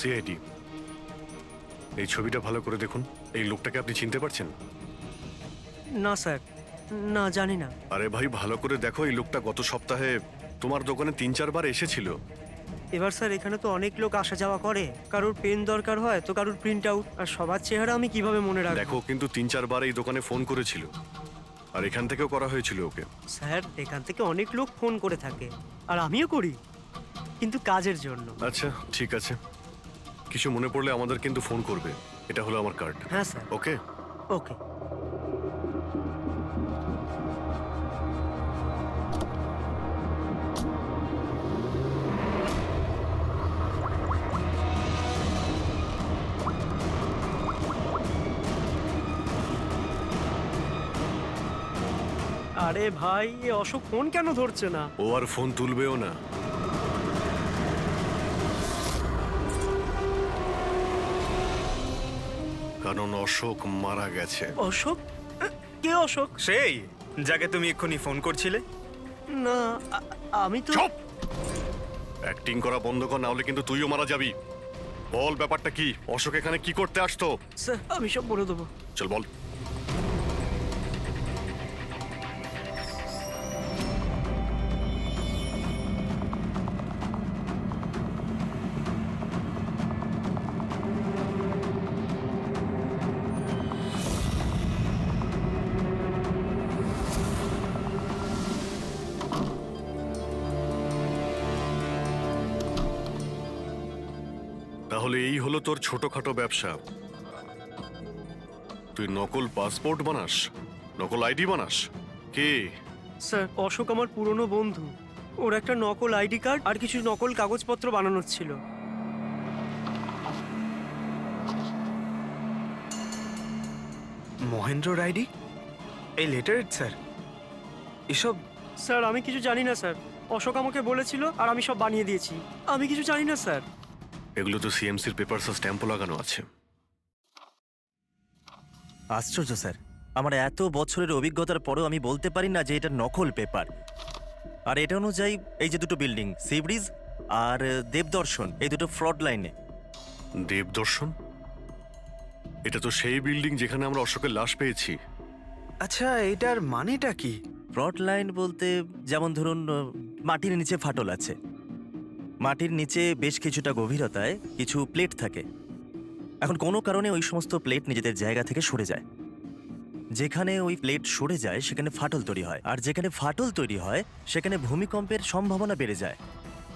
CID. এই ছবিটা ভালো করে দেখুন। এই লোকটাকে আপনি চিনতে পারছেন? না স্যার, না জানি না। আরে ভাই, ভালো করে দেখো, এই লোকটা গত সপ্তাহে তোমার দোকানে 3-4 বার এসেছিল। এবার স্যার এখানে তো অনেক লোক আসা যাওয়া করে, কারোর পেন দরকার হয় তো কারোর প্রিন্ট আউট, আর সবার চেহারা আমি কিভাবে মনে রাখবো? দেখো, কিন্তু 3-4 বার এই দোকানে ফোন করেছিল, আর এখান থেকেও করা হয়েছিল ওকে। স্যার এখান থেকে অনেক লোক ফোন করে থাকে, আর আমিও করি, কিন্তু কাজের জন্য। আচ্ছা ঠিক আছে, কিছু মনে পড়লে আমাদের কিন্তু ফোন করবে। এটা হলো আমার কার্ড। হ্যাঁ স্যার। ওকে। ওকে। আরে ভাই, এ অশোক ফোন কেন ধরছে না? ও আর ফোন তুলবেও না। কারণ অশোক মারা গেছে। অশোক? কে অশোক? সেই যাকে তুমি এক্ষুনি ফোন করছিলে। না, আমি তো। চুপ! অ্যাক্টিং করা বন্ধ কর, না হলে কিন্তু তুইও মারা যাবি। বল, ব্যাপারটা কি? অশোক এখানে কি করতে আসতো? স্যার আমি সব বলে দেবো। চল বল। তাহলে এই হলো তোর ছোটখাটো ব্যবসা। তুই নকল পাসপোর্ট বানাস, নকল আইডি বানাস। কে? স্যার অশোক আমার পুরনো বন্ধু, ওর একটা নকল আইডি কার্ড আর কিছু নকল কাগজপত্র বানানোর ছিল। মহেন্দ্র রাইডি, এই লেটার স্যার, এসব স্যার আমি কিছু জানি না স্যার, অশোক আমাকে বলেছিল আর আমি সব বানিয়ে দিয়েছি। আমি কিছু জানি না স্যার। এগুলো তো সিএমসির পেপারস আর স্ট্যাম্পও লাগানো আছে। আশ্চর্য স্যার, আমার এত বছরের অভিজ্ঞতার পরেও আমি বলতে পারি না যে এটা নকল পেপার। আর এটা অনুযায়ী এই যে দুটো বিল্ডিং, সি ব্রিজ আর দেবদর্শন, এই দুটো ফ্রড লাইনে। দেবদর্শন? এটা তো সেই বিল্ডিং যেখানে আমরা অশোকের লাশ পেয়েছি। আচ্ছা, এটার মানেটা কি? ফ্রড লাইন বলতে যেমন ধরুন মাটির নিচে ফাটল আছে, মাটির নিচে বেশ কিছুটা গভীরতায় কিছু প্লেট থাকে। এখন কোনো কারণে ওই সমস্ত প্লেট নিজেদের জায়গা থেকে সরে যায়। যেখানে ওই প্লেট সরে যায় সেখানে ফাটল তৈরি হয়, আর যেখানে ফাটল তৈরি হয় সেখানে ভূমিকম্পের সম্ভাবনা বেড়ে যায়।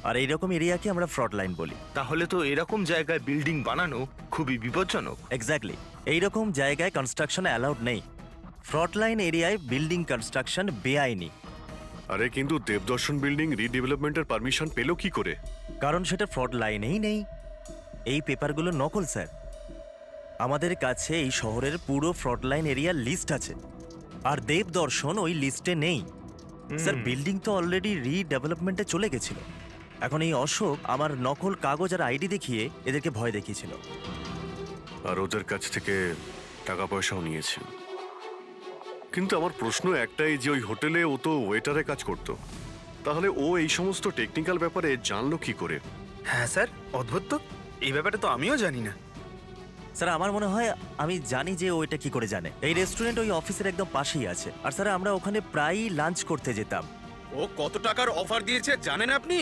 আর এইরকম এরিয়াকে আমরা ফ্রড লাইন বলি। তাহলে তো এরকম জায়গায় বিল্ডিং বানানো খুবই বিপজ্জনক। এক্স্যাক্টলি, এইরকম জায়গায় কনস্ট্রাকশন অ্যালাউড নেই। ফ্রড লাইন এরিয়ায় বিল্ডিং কনস্ট্রাকশন বেআইনি। আরে কিন্তু দেবদর্শন বিল্ডিং রিডেভেলপমেন্টের পারমিশন পেলো কি করে? কারণ সেটা ফ্রড লাইনেই নেই। এই পেপারগুলো নকল স্যার। আমাদের কাছে এই শহরের পুরো ফ্রড লাইন এরিয়ার লিস্ট আছে, আর দেবদর্শন ওই লিস্টে নেই। স্যার বিল্ডিং তো অলরেডি রিডেভেলপমেন্টে চলে গেছিল। এখন এই অশোক আমার নকল কাগজ আর আইডি দেখিয়ে এদেরকে ভয় দেখিয়েছিল। আর ওদের কাছ থেকে টাকা পয়সাও নিয়েছে। কিন্তু আমার প্রশ্ন একটাই, যে ওই হোটেলে ও তো ওয়েটারে কাজ করতো, তাহলে ও এই সমস্ত টেকনিক্যাল ব্যাপারে জানলো কি করে? হ্যাঁ স্যার, অদ্ভুত তো, এই ব্যাপারে তো আমিও জানি না। স্যার আমার মনে হয় আমি জানি যে ও এটা কি করে জানে। এই রেস্টুরেন্ট ওই অফিসের একদম পাশেই আছে, আর স্যার আমরা ওখানে প্রায়ই লাঞ্চ করতে যেতাম। ও কত টাকার অফার দিয়েছে জানেন আপনি?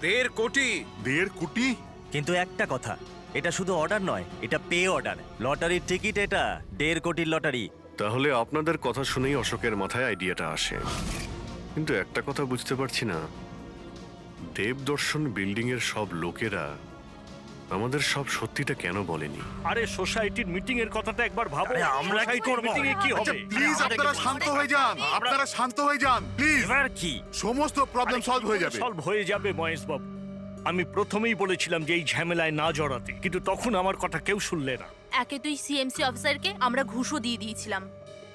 1.5 কোটি। 1.5 কোটি? কিন্তু একটা কথা, এটা শুধু অর্ডার নয়, এটা পে অর্ডার। লটারির টিকিট এটা, 1.5 কোটির লটারি। তাহলে আপনাদের কথা শুনেই অশোকের মাথায় আইডিয়াটা আসে। কিন্তু একটা কথা বুঝতে পারছি না, দেবদর্শন বিল্ডিং এর সব লোকেরা আমাদের সব সত্যিটা কেন বলেনি? আরে সোসাইটির মিটিং এর কথাটা একবার ভাবো। আরে আমরা কি সোসাইটির করব? মিটিং এ কি আচ্ছা হবে? প্লিজ আপনারা শান্ত হয়ে যান, আপনারা শান্ত হয়ে যান প্লিজ। এবার কি? সমস্ত প্রবলেম সলভ হয়ে যাবে। সলভ হয়ে যাবে মহেশ বাবু। আমি প্রথমেই বলেছিলাম যে এই ঝামেলায় না জড়াতে, কিন্তু তখন আমার কথা কেউ শুনলে না। একে তুই সিএমসি অফিসারকে আমরা ঘুষও দিয়ে দিয়েছিলাম,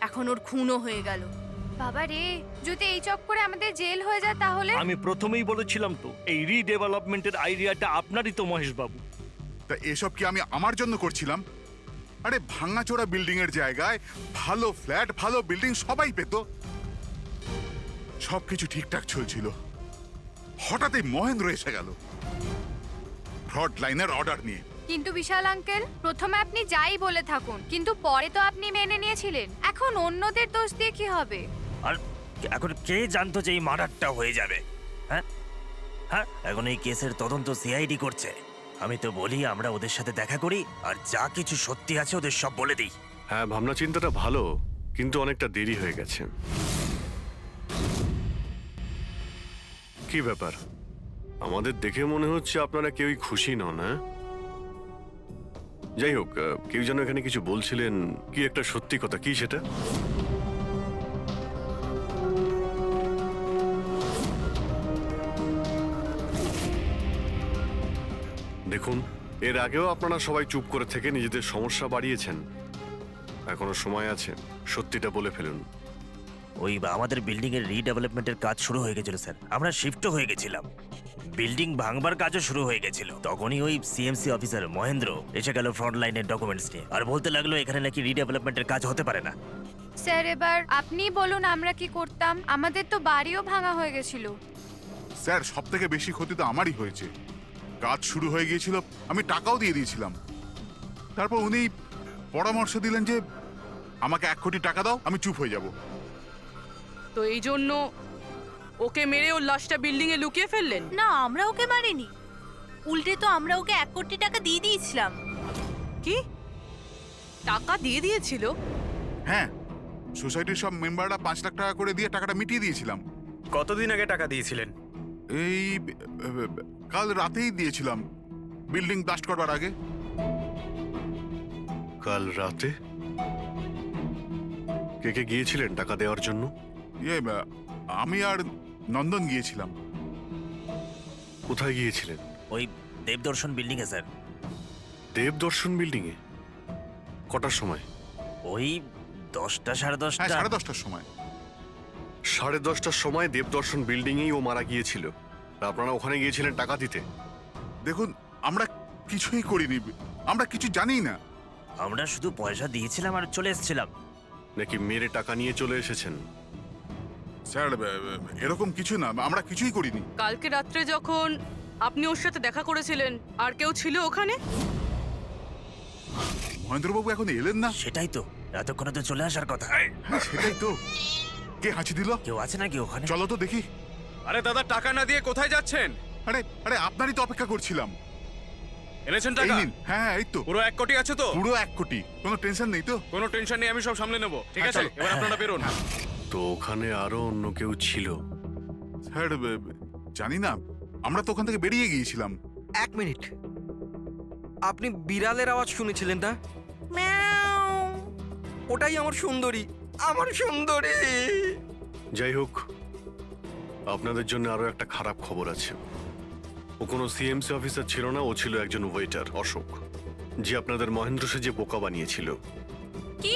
এখন ওর খুনও হয়ে গেল। বাবা রে, যদি এই চক্করে আমাদের জেল হয়ে যায় তাহলে? আমি প্রথমেই বলেছিলাম তো, এই রিডেভেলপমেন্টের আইডিয়াটা আপনারই তো মহেশ বাবু। তা এসব কি আমি আমার জন্য করছিলাম? আরে ভাঙাচোরা বিল্ডিং এর জায়গায় ভালো ফ্ল্যাট, ভালো বিল্ডিং সবাই পেত। সবকিছু ঠিকঠাক চলছিল, হঠাৎই মহেন্দ্র এসে গেল। ফ্রড লাইনের অর্ডার নিয়ে। কিন্তু বিশাল আঙ্কেল, প্রথমে আপনি যাই বলে থাকুন, কিন্তু পরে তো আপনি মেনে নিয়েছিলেন। এখন অন্যদের দোষ দিয়ে কি হবে? আর এখন কে জানতো যে এই মার্ডারটা হয়ে যাবে? হ্যাঁ হ্যাঁ, এখন এই কেসের তদন্ত সিআইডি করছে। আমি তো বলি আমরা ওদের সাথে দেখা করি, আর যা কিছু সত্যি আছে ওদের সব বলে দিই। হ্যাঁ, ভাবনা চিন্তাটা ভালো, কিন্তু অনেকটা দেরি হয়ে গেছে। কি ব্যাপার, আমাদের দেখে মনে হচ্ছে আপনারা কেউই খুশি নন, হ্যাঁ? যাই হোক, কেউ যেন এখানে কিছু বলছিলেন, কি একটা সত্যি কথা, কি সেটা? দেখুন, এর আগেও আপনারা সবাই চুপ করে থেকে নিজেদের সমস্যা বাড়িয়েছেন। এখনো সময় আছে, সত্যিটা বলে ফেলুন। ওই আমাদের বিল্ডিং এর রিডেভেলপমেন্টের কাজ শুরু হয়ে গেছিল স্যার, আমরা শিফটও হয়ে গেছিলাম, বিল্ডিং ভাঙবার কাজও শুরু হয়ে গেছিল। তখনই ওই সিএমসি অফিসার মহেন্দ্র এসে গেল ফ্রন্ট লাইনের ডকুমেন্টস নিয়ে, আর বলতে লাগলো এখানে নাকি রিডেভেলপমেন্টের কাজ হতে পারে না। স্যার, এবার আপনি বলুন আমরা কি করতাম? আমাদের তো বাড়িও ভাঙা হয়ে গেছিল। স্যার, সব থেকে বেশি ক্ষতি তো আমারই হয়েছে। কাজ শুরু হয়ে গিয়েছিল, আমি টাকাও দিয়ে দিয়েছিলাম। তারপর উনি পরামর্শ দিলেন যে আমাকে 1 কোটি টাকা দাও, আমি চুপ হয়ে যাব। তো এই জন্য ওকে মেরে ওর লাশটা বিল্ডিং এ লুকিয়ে ফেললেন? না, আমরা ওকে মারিনি, উল্টে তো আমরা ওকে 1 কোটি টাকা দিয়ে দিয়েছিলাম। কি টাকা দিয়ে দিয়েছিল? হ্যাঁ, সোসাইটির সব মেম্বাররা 5 লাখ টাকা করে দিয়ে টাকাটা মিটিয়ে দিয়েছিলাম। কতদিন আগে টাকা দিয়েছিলেন? এই কাল রাতেই দিয়েছিলাম, বিল্ডিং ব্লাস্ট করবার আগে। কাল রাতে? কে কে গিয়েছিলেন টাকা দেওয়ার জন্য? আমি আর নন্দন গিয়েছিলাম। কোথায় গিয়েছিলেন? ওই দেবদর্শন বিল্ডিং এ স্যার। দেবদর্শন বিল্ডিং এ? কটার সময়? ওই 10টা সাড়ে হ্যাঁ, 10টা। 10:30টার সময়। 10:30টার সময় দেবদর্শন বিল্ডিং এই ও মারা গিয়েছিল। আপনারা ওখানে গিয়েছিলেন টাকা দিতে? দেখুন, আমরা কিছুই করিনি, আমরা কিছু জানি না। আমরা শুধু পয়সা দিয়েছিলাম আর চলে এসেছিলাম। নাকি মেরে টাকা নিয়ে চলে এসেছেন? স্যার, এরকম কিছু না, আমরা কিছুই করিনি। কালকে রাত্রে যখন আপনি ওর সাথে দেখা করেছিলেন, আর কেউ ছিল ওখানে? মহেন্দ্রবাবু এখন এলেন না। সেটাই তো, এতক্ষণে তো চলে আসার কথা। হ্যাঁ, সেটাই তো। কে হাঁচি দিল? কেউ আছে নাকি ওখানে? চলো তো দেখি। আরে দাদা, টাকা না দিয়ে কোথায় যাচ্ছেন? আরে আরে, আপনারই তো অপেক্ষা করছিলাম। এনেছেন এই টাকা? নিন। হ্যাঁ হ্যাঁ, এই তো পুরো 1 কোটি আছে তো? পুরো 1 কোটি, কোনো টেনশন নেই তো? কোনো টেনশন নেই, আমি সব সামলে নেব, ঠিক হ্যাঁ, আছে? চলো। এবার আপনারা বেরোন। তো ওখানে আরো অন্য কেউ ছিল? স্যার, জানি না, আমরা তো ওখান থেকে বেরিয়ে গিয়েছিলাম। 1 মিনিট, আপনি বিড়ালের আওয়াজ শুনেছিলেন না? ওটাই আমার সুন্দরী, আমার সুন্দরী। যাই হোক, আপনাদের জন্য আরো একটা খারাপ খবর আছে। ও কোনো সিএমসি অফিসার ছিল না, ও ছিল একজন ওয়েটার, অশোক, যে আপনাদের মহেন্দ্র সেজে বোকা বানিয়েছিল। কি?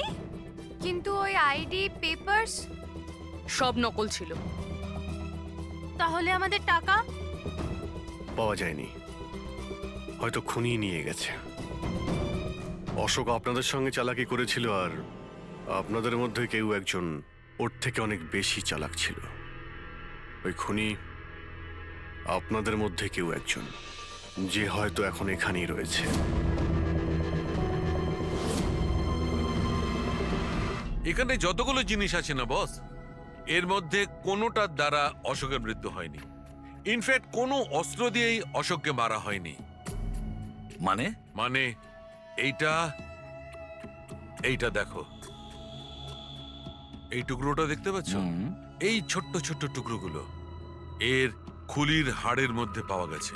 কিন্তু ওই আইডি পেপারস সব নকল ছিল। তাহলে আমাদের টাকা? পাওয়া যায়নি, হয়তো খুনি নিয়ে গেছে। অশোক আপনাদের সঙ্গে চালাকি করেছিল, আর আপনাদের মধ্যে কেউ একজন ওর থেকে অনেক বেশি চালাক ছিল। ওই খুনি আপনাদের মধ্যে কেউ একজন, যে হয়তো এখন এখানেই রয়েছে। এখানে যতগুলো জিনিস আছে না বস, এর মধ্যে কোনোটার দ্বারা অশোকের মৃত্যু হয়নি। ইনফ্যাক্ট কোনো অস্ত্র দিয়েই অশোককে মারা হয়নি। মানে মানে এইটা এইটা দেখো, এই টুকরোটা দেখতে পাচ্ছ? এই ছোট্ট ছোট্ট টুকরোগুলো এর খুলির হাড়ের মধ্যে পাওয়া গেছে।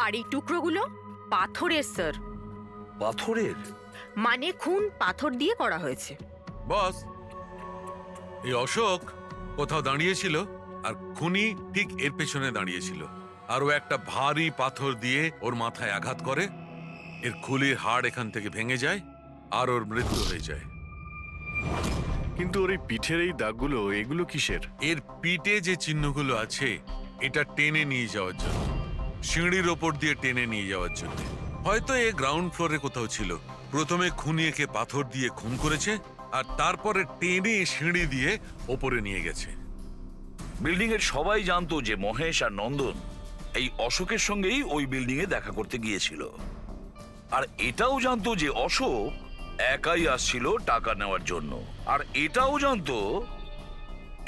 আর এই টুকরোগুলো পাথরের স্যার। পাথরের? মানে খুন পাথর দিয়ে করা হয়েছে। বস, এই অশোক কোথাও দাঁড়িয়েছিল, আর খুনি ঠিক এর পেছনে দাঁড়িয়েছিল, আর ও একটা ভারী পাথর দিয়ে ওর মাথায় আঘাত করে, এর খুলির হাড় এখান থেকে ভেঙে যায়, আর ওর মৃত্যু হয়ে যায়। কিন্তু ওর এই পিঠের এই দাগগুলো, এগুলো কিসের? এর পিঠে যে চিহ্নগুলো আছে, এটা টেনে নিয়ে যাওয়ার জন্য, সিঁড়ির ওপর দিয়ে টেনে নিয়ে যাওয়ার জন্য। হয়তো এ গ্রাউন্ড ফ্লোরে কোথাও ছিল, প্রথমে খুনি একে পাথর দিয়ে খুন করেছে, আর তারপরে টেনে সিঁড়ি দিয়ে ওপরে নিয়ে গেছে। বিল্ডিং এর সবাই জানতো যে মহেশ আর নন্দন এই অশোকের সঙ্গেই ওই বিল্ডিং এ দেখা করতে গিয়েছিল। আর এটাও জানতো যে অশোক একাই আসছিল টাকা নেওয়ার জন্য। আর এটাও জানতো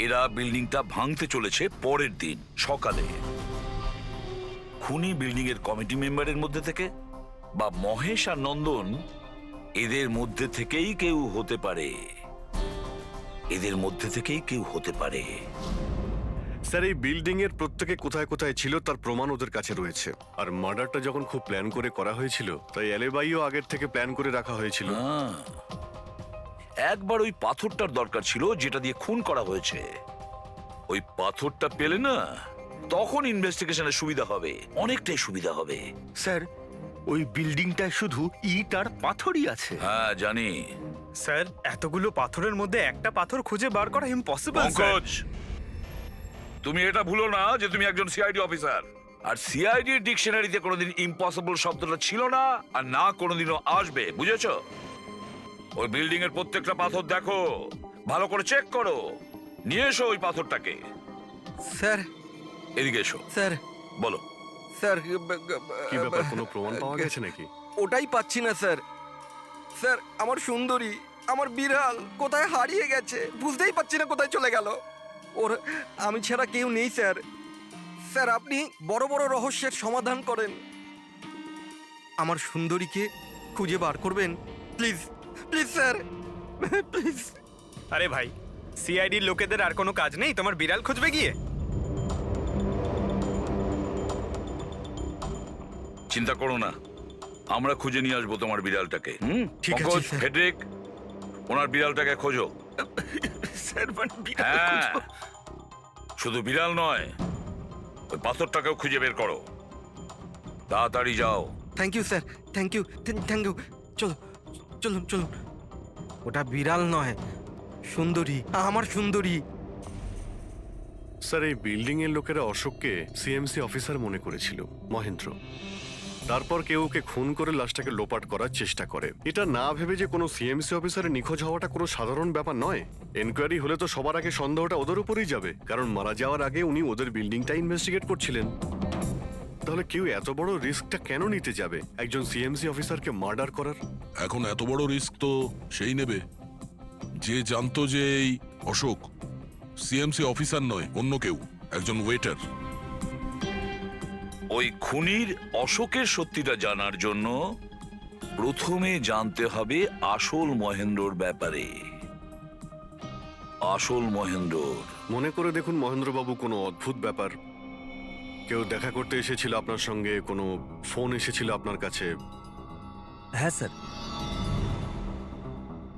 এরা বিল্ডিংটা ভাঙতে চলেছে পরের দিন সকালে। খুনি বিল্ডিং এর কমিটি মেম্বারের মধ্যে থেকে বা মহেশ আর নন্দন এদের মধ্যে থেকেই কেউ হতে পারে। এদের মধ্যে থেকেই কেউ হতে পারে। স্যার, এই বিল্ডিং এর প্রত্যেকে কোথায় কোথায় ছিল তার প্রমাণ ওদের কাছে রয়েছে। আর মার্ডারটা যখন খুব প্ল্যান করে করা হয়েছিল, তাই অ্যালিবাইও আগের থেকে প্ল্যান করে রাখা হয়েছিল। একবার ওই পাথরটার দরকার ছিল যেটা দিয়ে খুন করা হয়েছে। ওই পাথরটা পেলে না, তখন ইনভেস্টিগেশনের সুবিধা হবে, অনেকটাই সুবিধা হবে। স্যার, ওই বিল্ডিংটায় শুধু ইট আর পাথরই আছে। হ্যাঁ জানি। স্যার, এতগুলো পাথরের মধ্যে একটা পাথর খুঁজে বার করা ইম্পসিবল। পঙ্কজ, তুমি এটা ভুলো না যে তুমি একজন সিআইডি অফিসার। আর সিআইডি ডিকশনারিতে কোনোদিন ইম্পসিবল শব্দটা ছিল না, আর না কোনোদিনও আসবে, বুঝেছো? ওই বিল্ডিং এর প্রত্যেকটা পাথর দেখো, ভালো করে চেক করো, নিয়ে এসো ওই পাথরটাকে। স্যার, এদিকে এসো। স্যার, বলো। স্যার, কি ব্যাপার, কোনো প্রমাণ পাওয়া গেছে নাকি? ওটাই পাচ্ছি না স্যার। স্যার, আমার সুন্দরী, আমার বিড়াল কোথায় হারিয়ে গেছে, বুঝতেই পারছি না কোথায় চলে গেল। ওর আমি ছাড়া কেউ নেই স্যার। স্যার, আপনি বড় বড় রহস্যের সমাধান করেন, আমার সুন্দরীকে খুঁজে বার করবেন প্লিজ, প্লিজ স্যার, প্লিজ। আরে ভাই, সিআইডির লোকেদের আর কোনো কাজ নেই তোমার বিড়াল খুঁজবে গিয়ে? চিন্তা করো না, আমরা খুঁজে নিয়ে আসবো তোমার বিড়ালটাকে। ঠিক আছে, পঙ্কজ, স্যার। ফেডরিক, ওনার বিড়ালটাকে খোঁজো। স্যার, মানে বিড়াল হ্যাঁ, খুঁজবো? শুধু বিড়াল নয়, ওই পাথরটাকেও খুঁজে বের করো। তাড়াতাড়ি যাও। Thank you sir, thank you, thank you. চলো, চলুন চলুন। ওটা বিড়াল নয়, সুন্দরী, আমার সুন্দরী। স্যার, এই বিল্ডিং এর লোকেরা অশোককে সিএমসি অফিসার মনে করেছিল, মহেন্দ্র। তারপর কেউ ওকে খুন করে লাশটাকে লোপাট করার চেষ্টা করে। এটা না ভেবে যে কোনো সিএমসি অফিসারের নিখোঁজ হওয়াটা কোনো সাধারণ ব্যাপার নয়। এনকোয়ারি হলে তো সবার আগে সন্দেহটা ওদের উপরই যাবে, কারণ মারা যাওয়ার আগে উনি ওদের বিল্ডিংটা ইনভেস্টিগেট করছিলেন। তাহলে কেউ এত বড় রিস্কটা কেন নিতে যাবে একজন সিএমসি অফিসারকে মার্ডার করার? এখন এত বড় রিস্ক তো সেই নেবে যে জানতো যে এই অশোক সিএমসি অফিসার নয়, অন্য কেউ, একজন ওয়েটার। ওই খুনির অশোকের সত্যিটা জানার জন্য প্রথমে জানতে হবে আসল মহেন্দ্রর ব্যাপারে। আসল মহেন্দ্র। মনে করে দেখুন মহেন্দ্রবাবু, কোনো অদ্ভুত ব্যাপার, কেউ দেখা করতে এসেছিল আপনার সঙ্গে, কোনো ফোন এসেছিল আপনার কাছে? হ্যাঁ স্যার,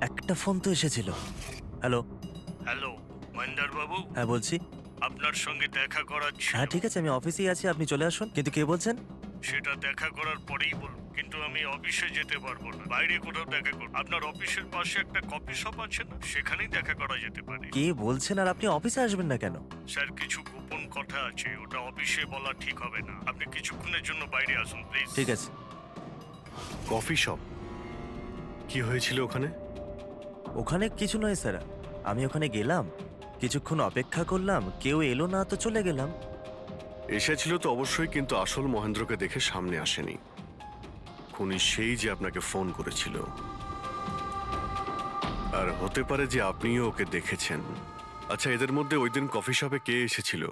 একটা ফোন তো এসেছিল। হ্যালো। হ্যালো মহেন্দ্র বাবু, হ্যাঁ বলছি। আপনার সঙ্গে দেখা করার ছিল। হ্যাঁ ঠিক আছে, আমি অফিসেই আছি, আপনি চলে আসুন। কিন্তু কে বলছেন? সেটা দেখা করার পরেই বলুন, কিন্তু আমি অফিসে যেতে পারবো না, বাইরে কোথাও দেখা করব। আপনার অফিসের পাশে একটা কফি শপ আছে না, সেখানেই দেখা করা যেতে পারে। কে বলছেন? আর আপনি অফিসে আসবেন না কেন? স্যার, কিছু গোপন কথা আছে, ওটা অফিসে বলা ঠিক হবে না। আপনি কিছুক্ষণের জন্য বাইরে আসুন প্লিজ। ঠিক আছে। Coffee shop? কি হয়েছিল ওখানে? ওখানে কিছু নয় স্যার, আমি ওখানে গেলাম, কিছুক্ষণ অপেক্ষা করলাম, কেউ এলো না তো চলে গেলাম। এসেছিল তো অবশ্যই, কিন্তু আসল মহেন্দ্রকে দেখে সামনে আসেনি। খুনি সেই যে আপনাকে ফোন করেছিল। আর হতে পারে যে আপনিও ওকে দেখেছেন। আচ্ছা, এদের মধ্যে ওই দিন কফি শপে কে এসেছিল?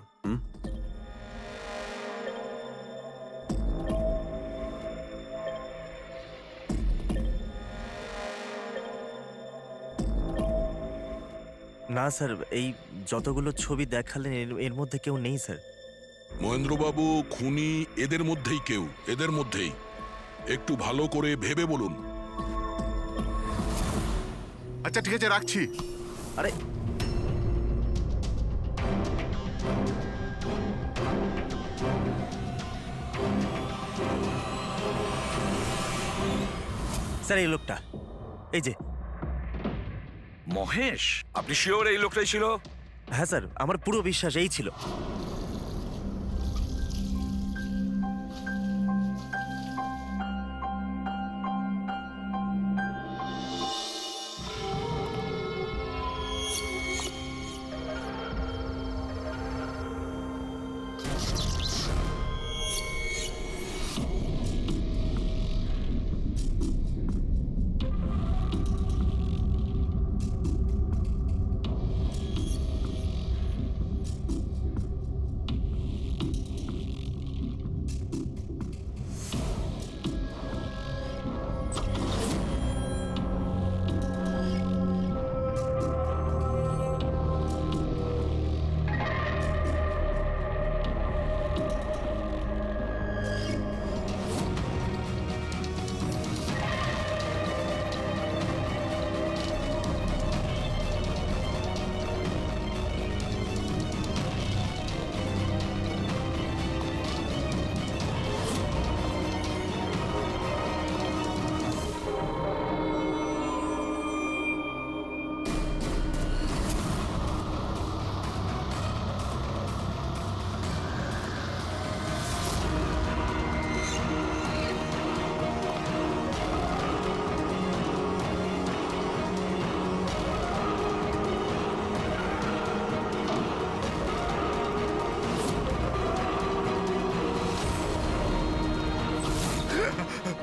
না স্যার, এই যতগুলো ছবি দেখালেন এর মধ্যে কেউ নেই স্যার। মহেন্দ্রবাবু, খুনি এদের মধ্যেই কেউ, এদের মধ্যেই। একটু ভালো করে ভেবে বলুন। আচ্ছা ঠিক আছে, রাখছি। আরে স্যার, এই লোকটা, এই যে মহেশ। আপনি শিওর এই লোকটাই ছিল? হ্যাঁ স্যার, আমার পুরো বিশ্বাস এই ছিল।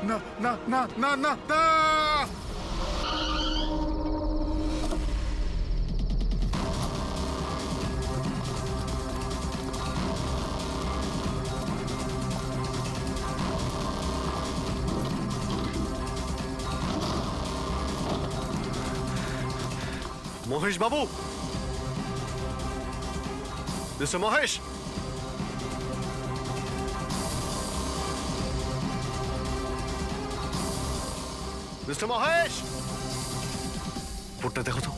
না না না না না না মহেশ বাবু, মিস্টার মহেশ, মিস্টার মহেশ, ফোনটা দেখো তো।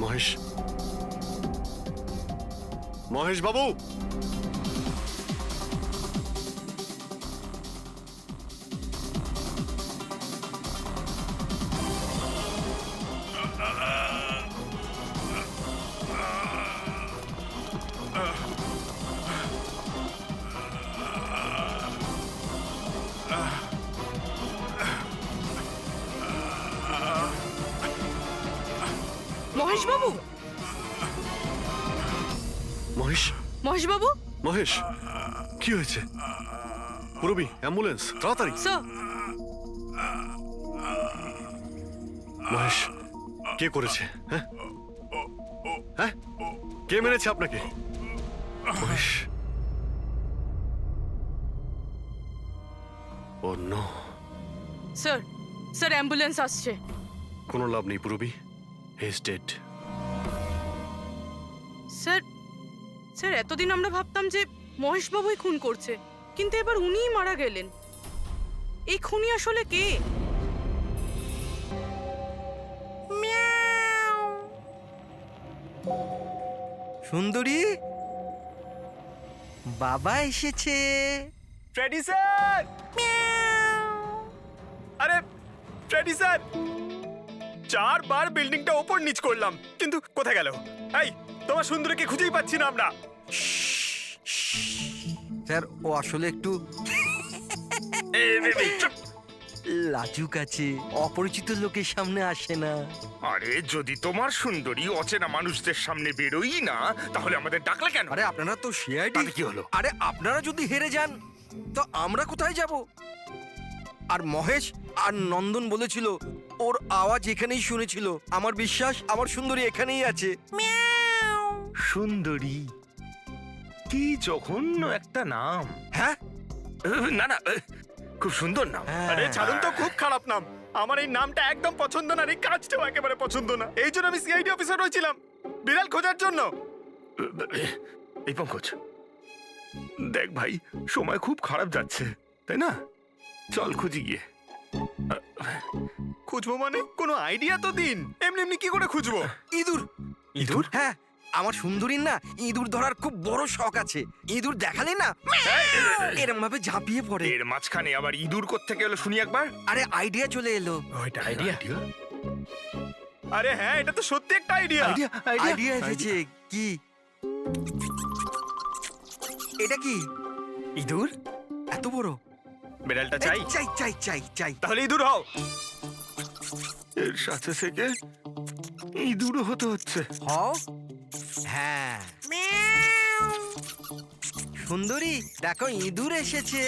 মহেশ, মহেশ বাবু, মহেশ বাবু, মহেশ, মহেশ বাবু, মহেশ, কি হয়েছে? পুরবি, অ্যাম্বুলেন্স, তাড়াতাড়ি। স্যার, মহেশ, কে করেছে? হ্যাঁ হ্যাঁ, কে মেরেছে আপনাকে? মহেশ, ও নো। স্যার, স্যার অ্যাম্বুলেন্স আসছে। কোনো লাভ নেই পুরবি, he is dead. Sir, sir এতদিন আমরা ভাবতাম যে মহেশ বাবুই খুন করছে, কিন্তু এবার উনিই মারা গেলেন। এই খুনি আসলে কে? সুন্দরী, বাবা এসেছে। Freddy sir! আরে ফ্রেডি স্যার, 4 বার বিল্ডিংটা ওপর নিচ করলাম, কিন্তু কোথায় গেল? এই, তোমার সুন্দরীকে খুঁজেই পাচ্ছি না আমরা। স্যার, ও আসলে একটু লাজুক আছে, অপরিচিত লোকের সামনে আসে না। আরে যদি তোমার সুন্দরী অচেনা মানুষদের সামনে বেরোই না, তাহলে আমাদের ডাকলে কেন? আরে আপনারা তো সিআইডি। কি হলো? আরে আপনারা যদি হেরে যান তো আমরা কোথায় যাব? আর মহেশ আর নন্দন বলেছিল ওর আওয়াজ এখানেই শুনেছিল। আমার বিশ্বাস আমার সুন্দরী এখানেই আছে। সুন্দরী, কি জঘন্য একটা নাম। হ্যাঁ, না না, খুব সুন্দর নাম। আরে ছাড়ুন তো, খুব খারাপ নাম। আমার এই নামটা একদম পছন্দ না, এই কাজটাও একেবারে পছন্দ না। এই জন্য আমি সিআইডি অফিসার হয়েছিলাম, বিড়াল খোঁজার জন্য। এই পঙ্কজ, দেখ ভাই, সময় খুব খারাপ যাচ্ছে, তাই না? চল খুঁজি গিয়ে। খুঁজবো মানে? কোনো আইডিয়া তো দিন। এমনি এমনি কি করে খুঁজবো? ইঁদুর। ইঁদুর? হ্যাঁ, আমার সুন্দরীর না ইঁদুর ধরার খুব বড় শখ আছে। ইঁদুর দেখালে না এরকম ভাবে ঝাঁপিয়ে পড়ে। এর মাঝখানে আবার ইঁদুর কোত্থেকে এলো শুনি একবার। আরে আইডিয়া চলে এলো। ওইটা আইডিয়া? আরে হ্যাঁ, এটা তো সত্যি একটা আইডিয়া। আইডিয়া এসেছে। কি এটা? কি ইঁদুর? এত বড়? বিড়ালটা চাই? চাই চাই চাই চাই। তাহলে ইঁদুর হও। এর সাথে থেকে ইঁদুরও হতে হচ্ছে। হও। হ্যাঁ, সুন্দরী দেখো, ইঁদুর এসেছে।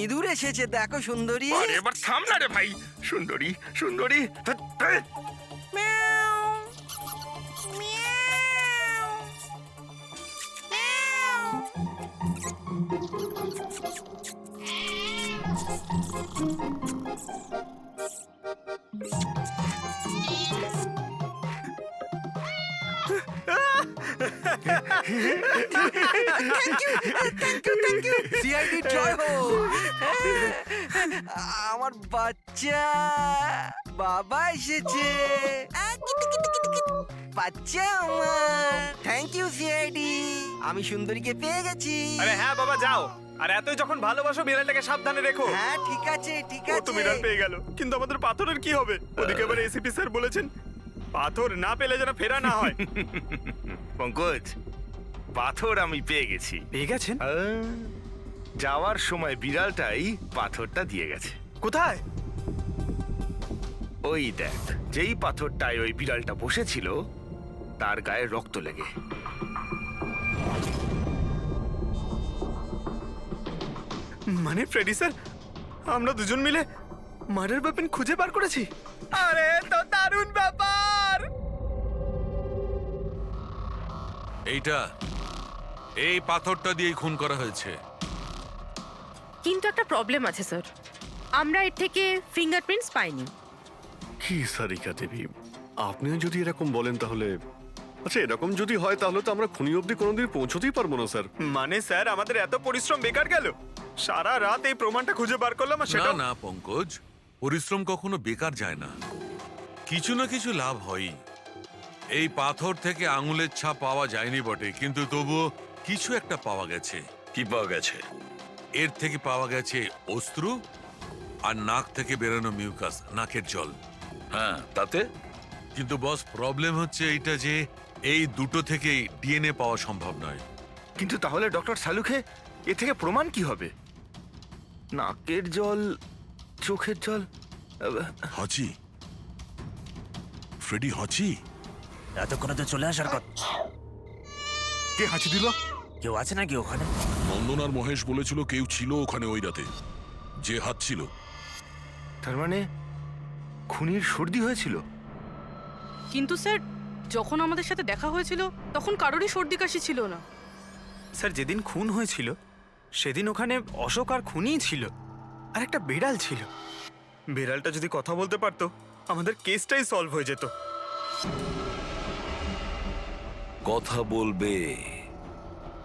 ইঁদুর এসেছে, দেখো সুন্দরী। আরে এবার থাম না রে ভাই। সুন্দরী, সুন্দরী, সিআইডি জয় হোক। আমার বাচ্চা বাবা এসেছে। বাচ্চা আমার। থ্যাংক ইউ সিআইডি, আমি সুন্দরীকে পেয়ে গেছি। আরে হ্যাঁ বাবা, যাও। আর এতই যখন ভালোবাসো, বিড়ালটাকে সাবধানে রেখো। হ্যাঁ ঠিক আছে ঠিক ও তো আছে। বিড়াল পেয়ে গেল, কিন্তু আমাদের পাথরের কি হবে? ওদিকে আবার এসিপি স্যার বলেছেন পাথর না পেলে যেন ফেরা না হয়। পঙ্কজ, পাথর আমি পেয়ে গেছি। পেয়ে গেছেন? যাওয়ার সময় বিড়ালটাই পাথরটা দিয়ে গেছে। কোথায়? ওই দেখ, যেই পাথরটায় ওই বিড়ালটা বসেছিল তার গায়ে রক্ত লেগে। মানে ফ্রেডি স্যার, আমরা দুজন মিলে মার্ডার ওয়েপন খুঁজে বার করেছি? আরে তো দারুণ ব্যাপার! এই পাথরটা দিয়ে খুন করা হয়েছে। কিন্তু একটা প্রবলেম আছে স্যার, আমরা এর থেকে ফিঙ্গারপ্রিন্টস পাইনি। কি সারিকা দেবী, আপনিও যদি এরকম বলেন তাহলে আচ্ছা, এরকম যদি হয় তাহলে তো আমরা খুনি অবধি কোনোদিন পৌঁছতেই পারবো না স্যার। মানে স্যার, আমাদের এত পরিশ্রম বেকার গেল? সারা রাত এই প্রমাণটা খুঁজে বার করলাম, আর না সেটা না পঙ্কজ, পরিশ্রম কখনো বেকার যায় না, কিছু না কিছু লাভ হয়ই। এই পাথর থেকে আঙুলের ছাপ পাওয়া যায়নি বটে, কিন্তু তবুও কিছু একটা পাওয়া গেছে। কি পাওয়া গেছে? এর থেকে পাওয়া গেছে অস্ত্র আর নাক থেকে বেরোনো মিউকাস, নাকের জল। হ্যাঁ, তাতে? কিন্তু বস, প্রবলেম হচ্ছে এইটা যে এই দুটো থেকেই ডিএনএ পাওয়া সম্ভব নয়। কিন্তু তাহলে ডক্টর সালুখে এ থেকে প্রমাণ কি হবে? নাকের জল, চোখের জল। হাঁচি, ফ্রেডি হাঁচি। এতক্ষণে তো চলে আসার কথা। কে হাঁচি দিল? কেউ আছে নাকি ওখানে? নন্দন আর মহেশ বলেছিল কেউ ছিল ওখানে ওই রাতে, যে হাঁচছিল। তার মানে খুনির সর্দি হয়েছিল? কিন্তু স্যার, যখন আমাদের সাথে দেখা হয়েছিল তখন কারোরই সর্দি কাশি ছিল না। স্যার, যেদিন খুন হয়েছিল সেদিন ওখানে অশোক আর খুনিই ছিল, আর একটা বিড়াল ছিল। বিড়ালটা যদি কথা বলতে পারতো, আমাদের কেসটাই সলভ হয়ে যেত। কথা বলবে,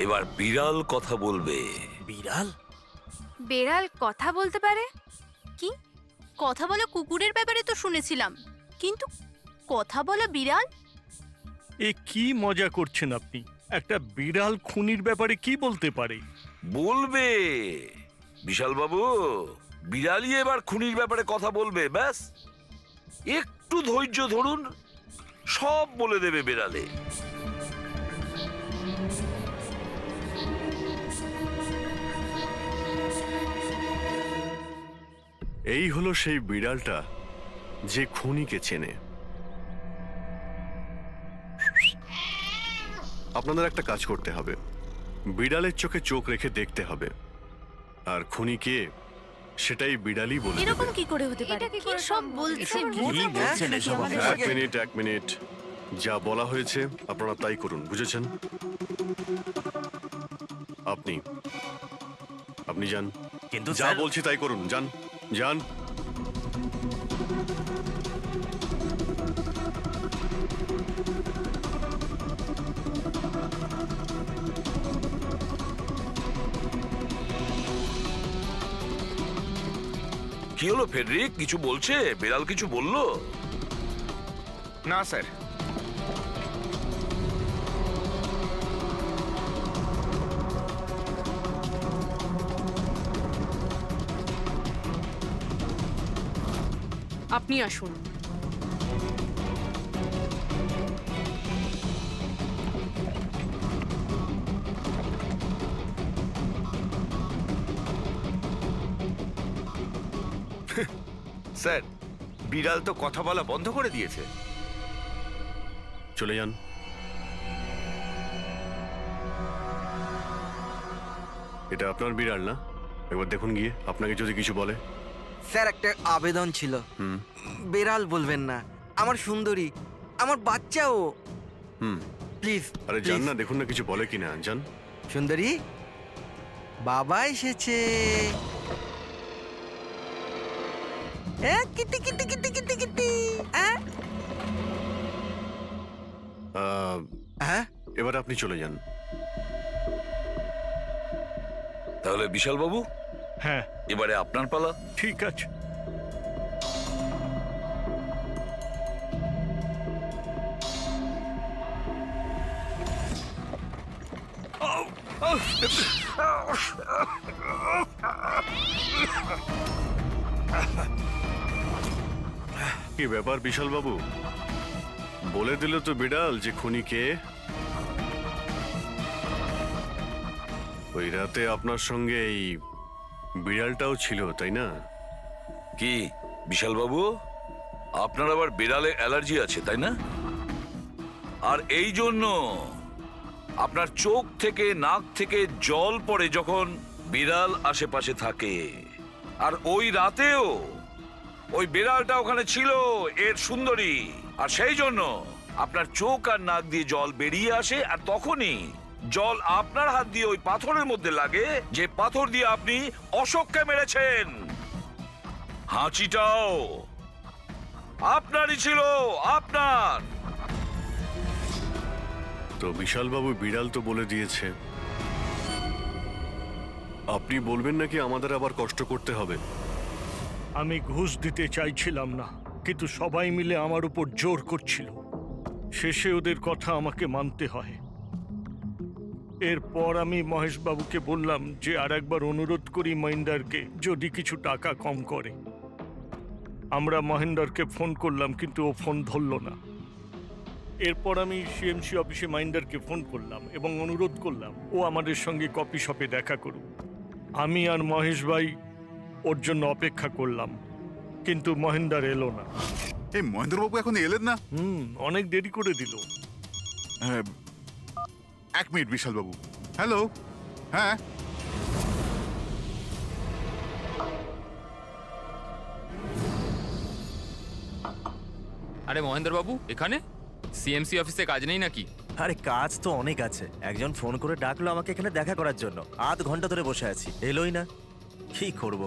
এবার বিড়াল কথা বলবে। বিড়াল? বেড়াল কথা বলতে পারে? কি কথা বলা কুকুরের ব্যাপারে তো শুনেছিলাম, কিন্তু কথা বলা বিড়াল? এ কি মজা করছেন আপনি? একটা বিড়াল খুনির ব্যাপারে কি বলতে পারে? বলবে বিশাল বাবু, বিড়ালই এবার খুনির ব্যাপারে কথা বলবে। ব্যাস একটু ধৈর্য ধরুন, সব বলে দেবে বিড়ালে। এই হলো সেই বিড়ালটা যে খুনিকে চেনে। আপনাদের একটা কাজ করতে হবে, বিড়ালের চোখে চোখ রেখে দেখতে হবে, আর খুনি কে সেটাই বিড়ালই বলে দেবে। এরকম কি করে হতে পারে? কি সব বলছেন? এক মিনিট, যা বলা হয়েছে আপনারা তাই করুন, বুঝেছেন? আপনি যান, কিন্তু যা বলছি তাই করুন, যান যান। কি হলো ফেডরিক, কিছু বলছে? বিড়াল কিছু বললো? না স্যার। আপনি আসুন। স্যার, বিড়াল তো কথা বলা বন্ধ করে দিয়েছে। চলে যান। এটা আপনার বিড়াল না? একবার দেখুন গিয়ে, আপনাকে যদি কিছু বলে। স্যার, একটা আবেদন ছিল। বেড়াল বলবেন না, আমার সুন্দরী, আমার বাচ্চাও। প্লিজ। আরে যান না, দেখুন না কিছু বলে কিনা, যান। সুন্দরী, বাবা এসেছে। Kitty Kitty Kitty Kitty Kitty. এবার আপনি চলে যান। তাহলে বিশাল বাবু, হ্যাঁ, এবারে আপনার পালা। ঠিক আছে। কি ব্যাপার বিশাল বাবু, বলে দিল তো বিড়াল যে খুনি কে? ওই রাতে আপনার সঙ্গে এই বিড়ালটাও ছিল, তাই না? কি বিশাল বাবু, আপনার আবার বিড়ালে অ্যালার্জি আছে, তাই না? আর এই জন্য আপনার চোখ থেকে নাক থেকে জল পড়ে যখন বিড়াল আশেপাশে থাকে, আর ওই রাতেও ওই বিড়ালটা ওখানে ছিল, এর সুন্দরী, আর সেই জন্য আপনার চোখ আর নাক দিয়ে জল বেরিয়ে আসে, আর তখনই জল আপনার হাত দিয়ে ওই পাথরের মধ্যে লাগে, যে পাথর দিয়ে আপনি অশোককে মেরেছেন। হাঁচিটাও আপনারই ছিল, আপনার। তো বিশালবাবু বিড়াল তো বলে দিয়েছে, আপনি বলবেন নাকি আমাদের আবার কষ্ট করতে হবে? আমি ঘুষ দিতে চাইছিলাম না, কিন্তু সবাই মিলে আমার উপর জোর করছিল। শেষে ওদের কথা আমাকে মানতে হয়। এরপর আমি মহেশবাবুকে বললাম যে আর একবার অনুরোধ করি মহিন্দারকে যদি কিছু টাকা কম করে। আমরা মহেন্দারকে ফোন করলাম, কিন্তু ও ফোন ধরল না। এরপর আমি সিএমসি অফিসে মহিন্দারকে ফোন করলাম এবং অনুরোধ করলাম ও আমাদের সঙ্গে কফি শপে দেখা করুক। আমি আর মহেশ ভাই ওর জন্য অপেক্ষা করলাম, কিন্তু মহেন্দার এলো না। এই মহেন্দ্রবাবু এখন এলেন না? অনেক দেরি করে দিল। হ্যাঁ, 1 মিনিট বিশালবাবু। হ্যালো, হ্যাঁ আরে মহেন্দ্রবাবু, এখানে সিএমসি অফিসে কাজ নেই নাকি? আরে কাজ তো অনেক আছে। একজন ফোন করে ডাকলো আমাকে এখানে দেখা করার জন্য। আধ ঘন্টা ধরে বসে আছি, এলোই না। কি করব?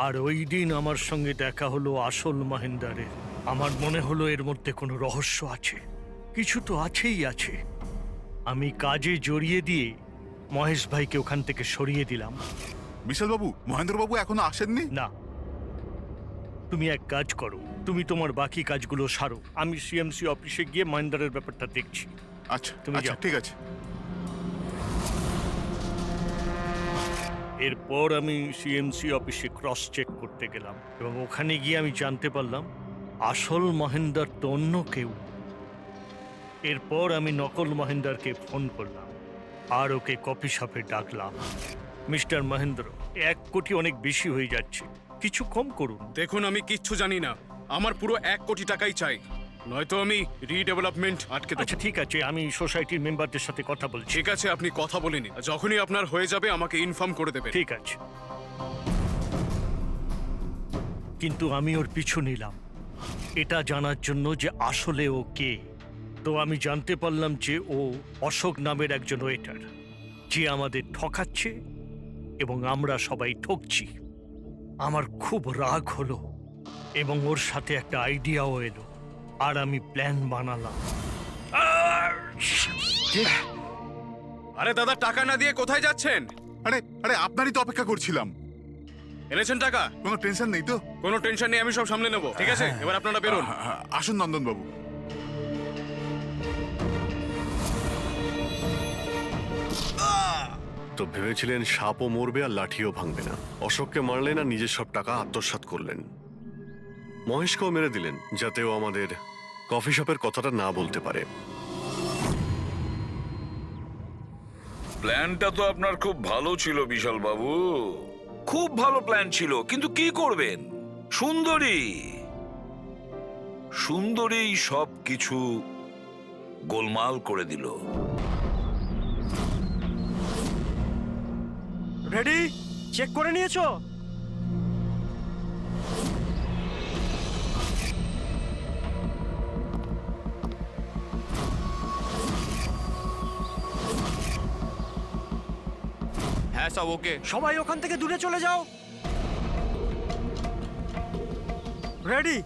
আর ওই দিন আমার সঙ্গে দেখা হলো আসল মহেন্দারের। আমার মনে হলো এর মধ্যে কোনো রহস্য আছে, কিছু তো আছেই আছে। আমি কাজে জড়িয়ে দিয়ে মহেশ ভাইকে ওখান থেকে সরিয়ে দিলাম। বিশালবাবু, মহেন্দ্রবাবু এখনো আসেননি? না, তুমি এক কাজ করো, তুমি তোমার বাকি কাজগুলো সারো। আমি সিএমসি অফিসে গিয়ে মহেন্দারের ব্যাপারটা দেখছি। আচ্ছা, তুমি আচ্ছা, যাও। ঠিক আছে। এরপর আমি সিএমসি অফিসে ক্রস চেক করতে গেলাম এবং ওখানে গিয়ে আমি জানতে পারলাম আসল মহেন্দার তো অন্য কেউ। এরপর আমি নকল মহেন্দারকে ফোন করলাম আর ওকে কফি শপে ডাকলাম। মিস্টার মহেন্দ্র, 1 কোটি অনেক বেশি হয়ে যাচ্ছে, কিছু কম করুন। দেখুন, আমি কিচ্ছু জানি না। আমার পুরো 1 কোটি টাকাই চাই, নয়তো আমি রিডেভেলপমেন্ট আটকে দেব। আচ্ছা ঠিক আছে, আমি সোসাইটির মেম্বারদের সাথে কথা বলছি। ঠিক আছে, আপনি কথা বলে নিন। যখনই আপনার হয়ে যাবে আমাকে ইনফর্ম করে দেবেন। ঠিক আছে, কিন্তু আমি ওর পিছু নিলাম এটা জানার জন্য যে আসলে ও কে। তো আমি জানতে পারলাম যে ও অশোক নামের একজন ওয়েটার, যে আমাদের ঠকাচ্ছে এবং আমরা সবাই ঠকছি। আমার খুব রাগ হলো এবং ওর সাথে একটা আইডিয়াও এলো, আর আমি প্ল্যান বানালাম। আরে দাদা, টাকা না দিয়ে কোথায় যাচ্ছেন? আরে আরে আপনারই তো অপেক্ষা করছিলাম। এনেছেন টাকা? কোনো টেনশন নেই তো? কোনো টেনশন নেই, আমি সব সামলে নেব। ঠিক আছে, এবার আপনারা বেরোন। আসুন নন্দনবাবু। তো ভেবেছিলেন সাপও মরবে আর লাঠিও ভাঙবে না। অশোককে মারলেন আর নিজের সব টাকা আত্মসাৎ করলেন। মহেশকেও মেরে দিলেন যাতে ও আমাদের কফি শপের কথাটা না বলতে পারে। প্ল্যানটা তো আপনার খুব ভালো ছিল বিশাল বাবু, খুব ভালো প্ল্যান ছিল, কিন্তু কি করবেন? সুন্দরী সুন্দরী সব কিছু গোলমাল করে দিল। রেডি? চেক করে নিয়েছো? হ্যাঁ, সব ওকে। সবাই ওখান থেকে দূরে চলে যাও। রেডি?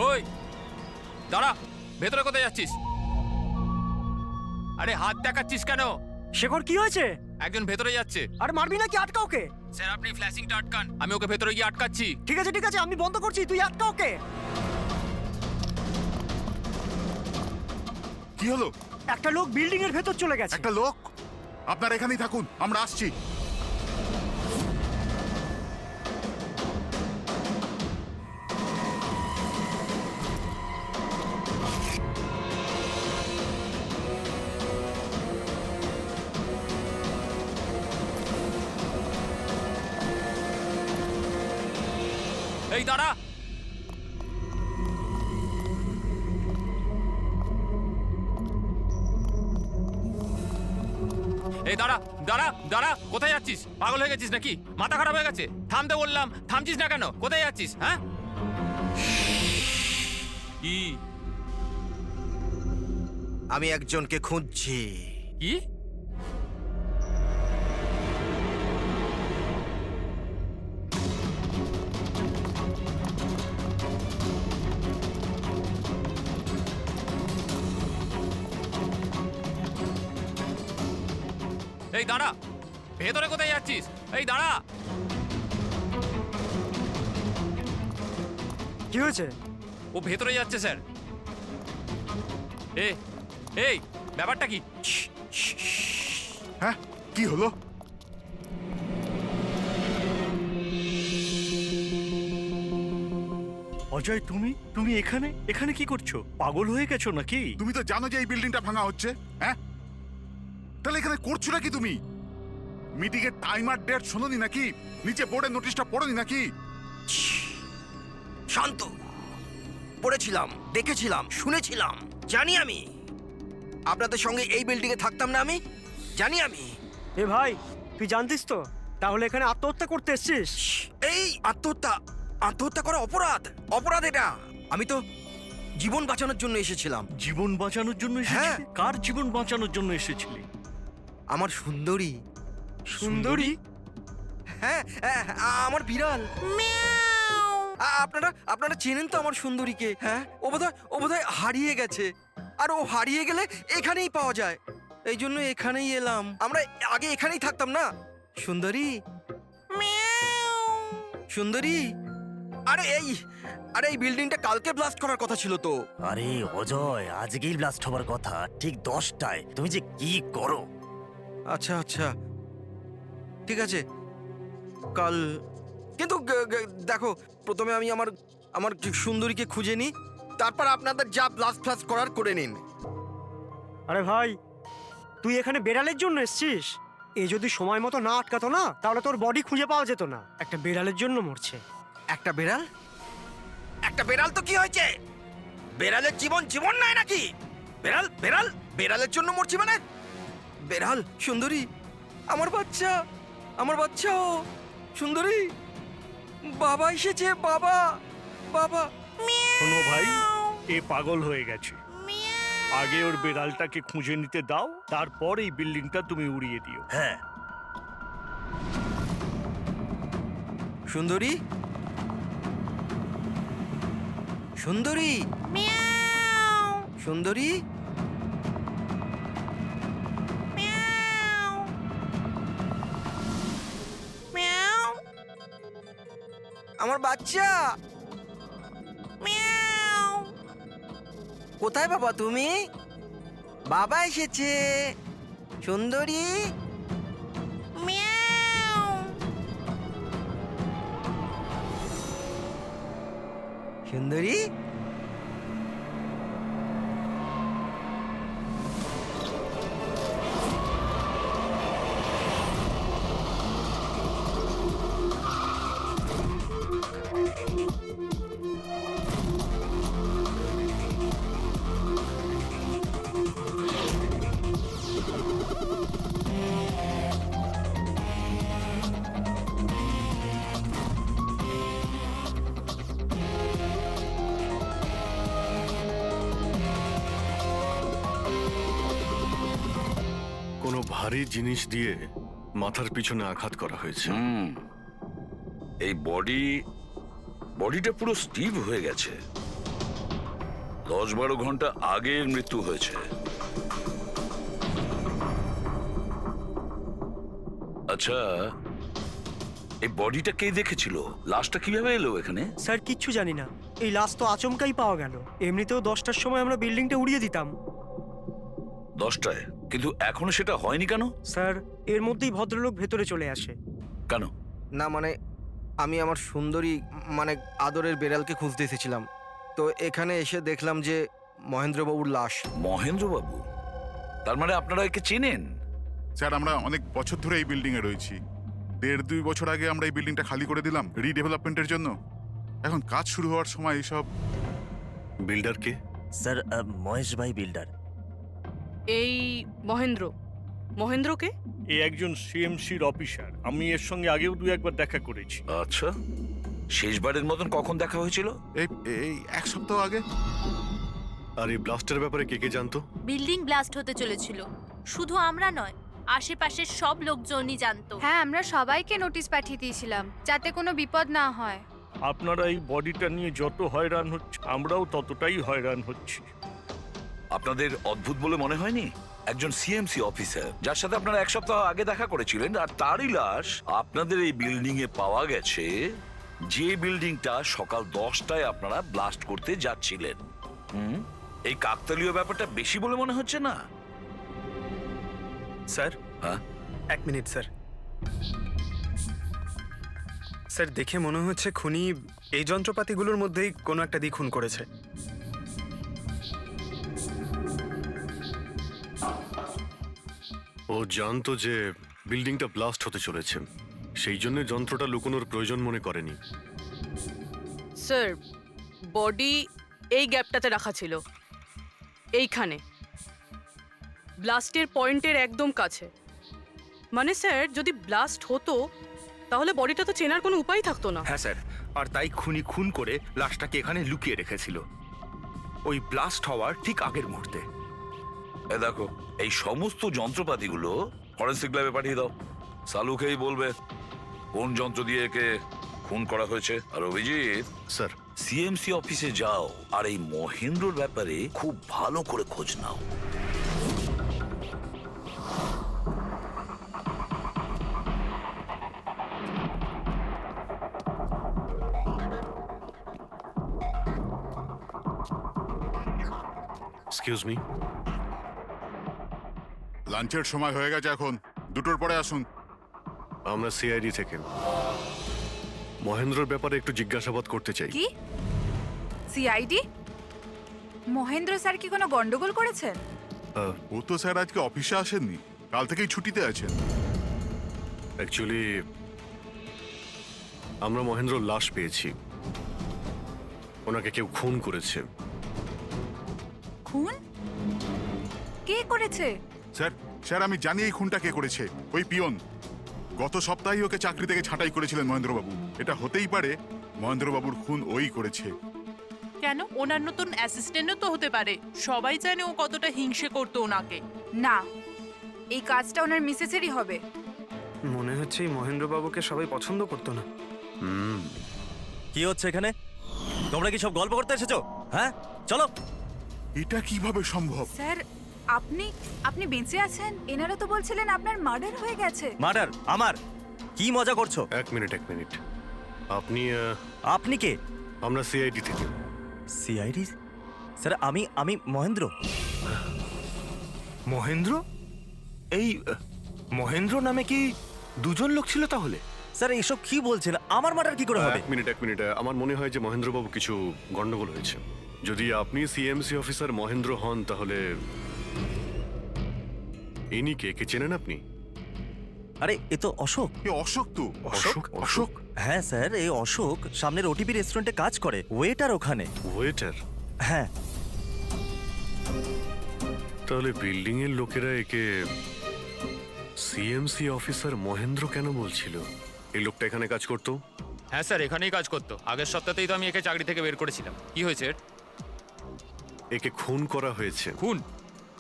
ওই দাঁড়া, ভেতরে কোথায় যাচ্ছিস? আরে হাত দেখাচ্ছিস কেন? শেখর, কি হয়েছে? একজন ভেতরে যাচ্ছে। আর মারবি নাকি? আটকা ওকে। স্যার, আপনি ফ্ল্যাশিংটা আটকান, আমি ওকে ভেতরে গিয়ে আটকাচ্ছি। ঠিক আছে ঠিক আছে, আমি বন্ধ করছি, তুই আটকা ওকে। কি হলো? একটা লোক বিল্ডিং এর ভেতর চলে গেছে। একটা লোক? আপনারা এখানেই থাকুন, আমরা আসছি। এই দাঁড়া। এই দাঁড়া দাঁড়া দাঁড়া, কোথায় যাচ্ছিস? পাগল হয়ে গেছিস নাকি? মাথা খারাপ হয়ে গেছে? থামতে বললাম, থামছিস না কেন? কোথায় যাচ্ছিস? হ্যাঁ কি? আমি একজনকে খুঁজছি। কি? এই দাঁড়া, ভেতরে কোথায় যাচ্ছিস? এই দাঁড়া। কি হয়েছে? ও ভেতরে যাচ্ছে স্যার। এই ব্যাপারটা কি? হ্যাঁ, কি হলো? অজয়, তুমি তুমি এখানে এখানে কি করছো? পাগল হয়ে গেছো নাকি? তুমি তো জানো যে এই বিল্ডিংটা ভাঙা হচ্ছে, হ্যাঁ? তাহলে এখানে করছো নাকি তুমি? মিটিং এর টাইম আর ডেট শোনোনি নাকি? নিচে বোর্ডের নোটিশটা পড়োনি নাকি? শান্ত, পড়েছিলাম, দেখেছিলাম, শুনেছিলাম। জানি আমি আপনাদের সঙ্গে এই বিল্ডিং এ থাকতাম না। আমি জানি। আমি এ ভাই, তুই জানতিস তো? তাহলে এখানে আত্মহত্যা করতে এসেছিস? এই আত্মহত্যা করা অপরাধ। অপরাধ এটা। আমি তো জীবন বাঁচানোর জন্য এসেছিলাম। জীবন বাঁচানোর জন্য এসেছিলি? কার জীবন বাঁচানোর জন্য এসেছিলি? আমার সুন্দরী। সুন্দরী? হ্যাঁ, আমার বিড়াল। আপনারা চেনেন তো আমার সুন্দরীকে? হ্যাঁ, ও বোধহয় হারিয়ে গেছে। আর ও হারিয়ে গেলে এখানেই পাওয়া যায়। এই জন্য এখানেই এলাম। আমরা আগে এখানেই থাকতাম না। সুন্দরী, সুন্দরী। আরে এই বিল্ডিংটা কালকে ব্লাস্ট করার কথা ছিল তো। আরে অজয়, আজকেই ব্লাস্ট হবার কথা, ঠিক 10টায়। তুমি যে কি করো! আচ্ছা, ঠিক আছে, কাল। কিন্তু দেখো, প্রথমে আমি আমার সুন্দরীকে খুঁজে নিই, তারপর আপনাদের যা ব্লাস্ট ফ্লাস্ট করার করে নিন। আরে ভাই, তুই এখানে বেড়ালের জন্য এসেছিস? এ যদি সময় মতো না আটকাতো না, তাহলে তোর বডি খুঁজে পাওয়া যেত না। একটা বেড়ালের জন্য মরছে। একটা বেড়াল তো কি হয়েছে? বেড়ালের জীবন নাই নাকি? বেড়ালের জন্য মরছি মানে? বেড়াল, সুন্দরী, আমার বাচ্চা ও সুন্দরী। বাবা এসেছে, বাবা। শোনো ভাই, এ পাগল হয়ে গেছে। আগে ওর বেড়ালটাকে খুঁজে নিতে দাও, তারপর এই বিল্ডিংটা তুমি উড়িয়ে দিও। হ্যাঁ। সুন্দরী, সুন্দরী, সুন্দরী। আমার বাচ্চা। কোথায় বাবা তুমি? বাবা এসেছে। সুন্দরী, সুন্দরী। কোনো ভারী জিনিস দিয়ে মাথার পিছনে আঘাত করা হয়েছে। এই বডিটা পুরো স্টিভ হয়ে গেছে। 10-12 ঘন্টা আগের মৃত্যু হয়েছে। আচ্ছা, এই বডিটা কে দেখেছিল? লাশটা কিভাবে এলো এখানে? স্যার, কিচ্ছু জানি না। এই লাশ তো আচমকাই পাওয়া গেল। এমনিতেও 10টার সময় আমরা বিল্ডিংটা উড়িয়ে দিতাম। 10টায়? কিন্তু এখনো সেটা হয়নি কেন? স্যার, এর মধ্যেই ভদ্রলোক ভেতরে চলে আসে। কেন? না মানে, আমি আমার সুন্দরী মানে আদরের বেড়ালকে খুঁজতে এসেছিলাম। তো এখানে এসে দেখলাম যে মহেন্দ্রবাবুর লাশ। মহেন্দ্রবাবু? তার মানে আপনারা একে চেনেন? স্যার, আমরা অনেক বছর ধরে এই বিল্ডিং এ রয়েছি। 1.5-2 বছর আগে আমরা এই বিল্ডিংটা খালি করে দিলাম রিডেভেলপমেন্টের জন্য। এখন কাজ শুরু হওয়ার সময় এইসব। বিল্ডার কে? স্যার মহেশ ভাই বিল্ডার। এই মহেন্দ্র, মহেন্দ্রকে এ একজন সিএমসির অফিসার, আমি এর সঙ্গে আগেও দু একবার দেখা করেছি। আচ্ছা, শেষবারের মতন কখন দেখা হয়েছিল? এই এক সপ্তাহ আগে। আর এই ব্লাস্টের ব্যাপারে কে কে জানতো? বিল্ডিং ব্লাস্ট হতে চলেছিল, শুধু আমরা নয়, আশেপাশের সব লোকজনই জানতো। হ্যাঁ, আমরা সবাইকে নোটিশ পাঠিয়ে দিয়েছিলাম যাতে কোনো বিপদ না হয়। আপনারা এই বডিটা নিয়ে যত হয়রান হচ্ছে, আমরাও ততটাই হয়রান হচ্ছি। আপনাদের অদ্ভুত বলে মনে হয়নি? একজন সিএমসি অফিসার যার সাথে আপনারা এক সপ্তাহ আগে দেখা করেছিলেন, আর তারই লাশ আপনাদের এই বিল্ডিং এ পাওয়া গেছে, যে বিল্ডিংটা সকাল 10টায় আপনারা ব্লাস্ট করতে যাচ্ছিলেন। এই কাকতালীয় ব্যাপারটা বেশি বলে মনে হচ্ছে না? স্যার, হ্যাঁ, 1 মিনিট স্যার। স্যার, দেখে মনে হচ্ছে খুনি এই যন্ত্রপাতিগুলোর মধ্যেই কোনো একটা দিয়ে খুন করেছে। ও জানতো যে বিল্ডিংটা ব্লাস্ট হতে চলেছে, সেই জন্য যন্ত্রটা লুকোনোর প্রয়োজন মনে করেনি। স্যার, বডি এই গ্যাপটাতে রাখা ছিল, এইখানে ব্লাস্টের পয়েন্টের একদম কাছে। মানে স্যার, যদি ব্লাস্ট হতো তাহলে বডিটা তো চেনার কোনো উপায় থাকতো না। হ্যাঁ স্যার, আর তাই খুনি খুন করে লাশটাকে এখানে লুকিয়ে রেখেছিল ওই ব্লাস্ট হওয়ার ঠিক আগের মুহূর্তে। দেখো, এই সমস্ত যন্ত্রপাতিগুলো ফরেন্সিক ল্যাবে পাঠিয়ে দাও। সালুকেই বলবে কোন যন্ত্র দিয়ে একে খুন করা হয়েছে। আর অভিজিৎ স্যার, সিএমসি অফিসে যাও আর এই মহেন্দ্রর ব্যাপারে খুব ভালো করে খোঁজ নাও। Excuse me. লাঞ্চের সময় হয়ে গেছে, এখন 2টোর পরে আসুন। আমরা সিআইডি থেকে মহেন্দ্রর ব্যাপারে একটু জিজ্ঞাসাবাদ করতে চাই। কি সিআইডি? মহেন্দ্র স্যার কি কোনো গন্ডগোল করেছেন? ও তো স্যার আজকে অফিসে আসেননি, কাল থেকেই ছুটিতে আছেন। অ্যাকচুয়ালি আমরা মহেন্দ্রর লাশ পেয়েছি, ওনাকে কেউ খুন করেছে। খুন? কে করেছে? স্যার আমি জানি এই খুনটা কে করেছে। ওই পিয়ন গত সপ্তাহেই ওকে চাকরি থেকে ছাঁটাই করেছিলেন মহেন্দ্রবাবু। এটা হতেই পারে মহেন্দ্রবাবুর খুন ওই করেছে। কেন? ওনার নতুন অ্যাসিস্ট্যান্টও তো হতে পারে, সবাই জানে ও কতটা হিংসে করতো ওনাকে। না, এই কাজটা ওনার মিসেসেরই হবে। মনে হচ্ছে এই মহেন্দ্রবাবুকে সবাই পছন্দ করতো না। কি হচ্ছে এখানে? তোমরা কি সব গল্প করতে এসেছো? হ্যাঁ, চলো। এটা কিভাবে সম্ভব? স্যার, আপনি বেঁচে আছেন? এনারা তো বলছিলেন আপনার মার্ডার হয়ে গেছে। মার্ডার? আমার? কি মজা করছো? এক মিনিট। আপনি আপনি কে? আমরা সিআইডি থেকে। সিআইডি? স্যার, আমি মহেন্দ্র। মহেন্দ্র? এই মহেন্দ্র নামে কি দুজন লোক ছিল তাহলে? স্যার, এইসব কি বলছেন? আমার মার্ডার কি করে হবে? এক মিনিট। আমার মনে হয় যে মহেন্দ্রবাবু কিছু গন্ডগোল হয়েছে। যদি আপনি সিএমসি অফিসার মহেন্দ্র হন, তাহলে ইনি কে চেনেন আপনি? আরে, এ তো অশোক। অশোক তো? অশোক? হ্যাঁ স্যার, এই অশোক সামনের ওটিপি রেস্টুরেন্টে কাজ করে, ওয়েটার ওখানে। ওয়েটার? হ্যাঁ। তাহলে বিল্ডিং এর লোকেরা একে সিএমসি অফিসার মহেন্দ্র কেন বলছিল? এই লোকটা এখানে কাজ করতো? হ্যাঁ স্যার, এখানেই কাজ করতো। আগের সপ্তাহতেই তো আমি একে চাকরি থেকে বের করেছিলাম। কি হয়েছে? একে খুন করা হয়েছে। খুন?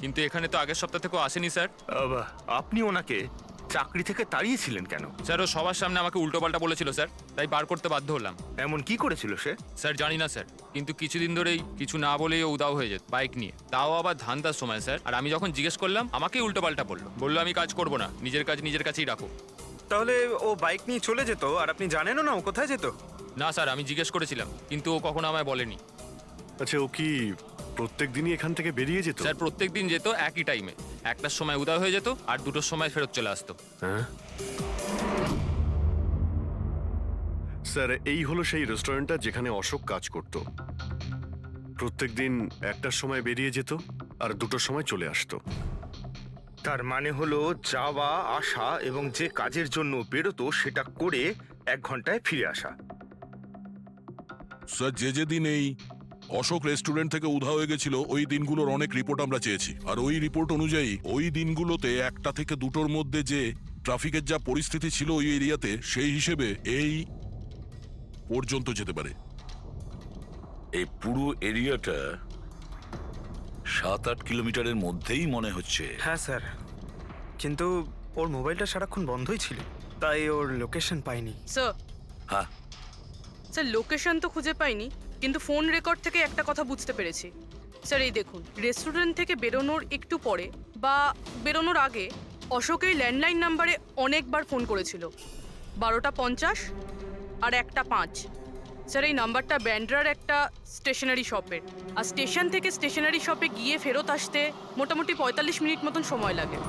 কিন্তু এখানে তো আগের সপ্তাহ থেকেও আসেনি স্যার। আপনি ওনাকে চাকরি থেকে তাড়িয়েছিলেন কেন? স্যার, ও সবার সামনে আমাকে উল্টোপাল্টা বলেছিল স্যার, তাই বার করতে বাধ্য হলাম। এমন কি করেছিল সে? স্যার জানি না স্যার, কিন্তু কিছুদিন ধরেই কিছু না বলেই ও উদাও হয়ে যেত বাইক নিয়ে, তাও আবার ধান্দার সময় স্যার। আর আমি যখন জিজ্ঞেস করলাম, আমাকেই উল্টোপাল্টা বললো আমি কাজ করবো না, নিজের কাজ নিজের কাছেই রাখো। তাহলে ও বাইক নিয়ে চলে যেত আর আপনি জানেনও না ও কোথায় যেত? না স্যার, আমি জিজ্ঞেস করেছিলাম, কিন্তু ও কখনো আমায় বলেনি। আচ্ছা, ও কি প্রত্যেক দিনই এখান থেকে বেরিয়ে যেত? স্যার, প্রত্যেক দিন যেত একই টাইমে। 1টার সময় উদয় হয়ে যেত আর 2টোর সময় ফেরত চলে আসতো। হ্যাঁ স্যার, এই হলো সেই রেস্টুরেন্টটা যেখানে অশোক কাজ করত। প্রত্যেক দিন 1টার সময় বেরিয়ে যেত আর 2টোর সময় চলে আসতো। তার মানে হলো যাওয়া আসা এবং যে কাজের জন্য বেরোতো সেটা করে 1 ঘন্টায় ফিরে আসা। স্যার যে দিন এই অশোক রেস্টুরেন্ট থেকে উধাও হয়ে গেছিল ওই দিনগুলোর অনেক রিপোর্ট আমরা চেয়েছি, আর ওই রিপোর্ট অনুযায়ী ওই দিনগুলোতে 1টা থেকে 2টোর মধ্যে যে ট্রাফিকের যা পরিস্থিতি ছিল ওই এরিয়াতে, সেই হিসেবে এই পর্যন্ত যেতে পারে। এই পুরো এরিয়াটা 7-8 কিলোমিটারের মধ্যেই মনে হচ্ছে। হ্যাঁ স্যার, কিন্তু ওর মোবাইলটা সারাক্ষণ বন্ধই ছিল, তাই ওর লোকেশন পাইনি। স্যার হ্যাঁ স্যার, লোকেশন তো খুঁজে পাইনি, কিন্তু ফোন রেকর্ড থেকে একটা কথা বুঝতে পেরেছি। স্যার এই দেখুন, রেস্টুরেন্ট থেকে বেরোনোর একটু পরে বা বেরোনোর আগে অশোকের ল্যান্ডলাইন নাম্বারে অনেকবার ফোন করেছিল, 12টা 50 আর 1টা 5। স্যার এই নাম্বারটা ব্যান্ড্রার একটা স্টেশনারি শপের, আর স্টেশন থেকে স্টেশনারি শপে গিয়ে ফেরত আসতে মোটামুটি 45 মিনিট মতন সময় লাগে।